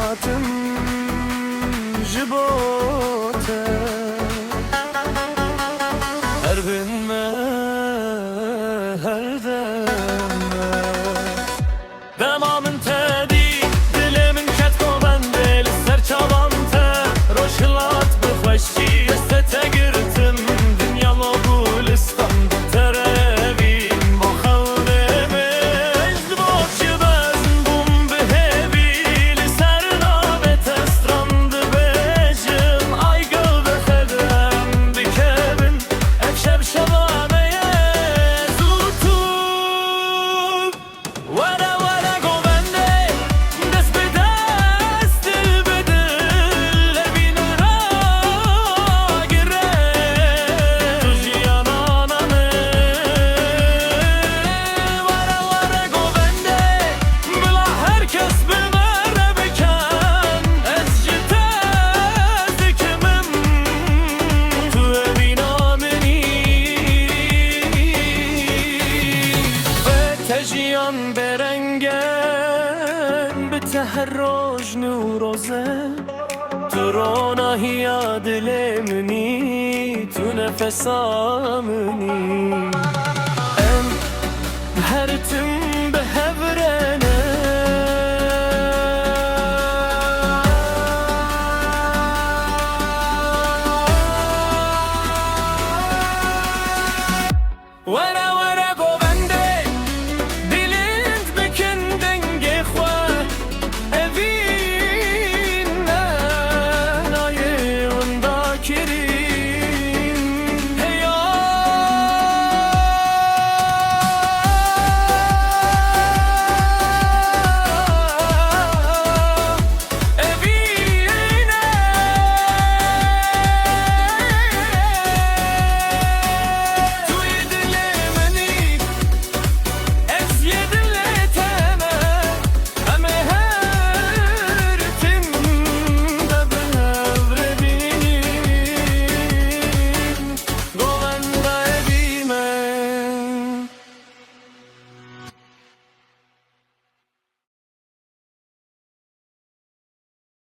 hatim jibote her binme her deme demamın tedi dilimin ketko bendel serçavante roşlat bıfeşçi estete girtim dünya mogulistan terevin bu havleme ezdboçi bezn bum behevili sernabet estrandı bejim ay gövde hedem bikebin ekşeb şebameye zutum vara vara govende dest be dest dil be dil evin ra gire tujiyananane vara vara govende bila herkes bimere beken ezcite zikimim tu evin ameni ve tejiyan berengen بتهرج نوروزه تو روناهیا دلمنی تو نفسامنی ام هر تم به هورنه When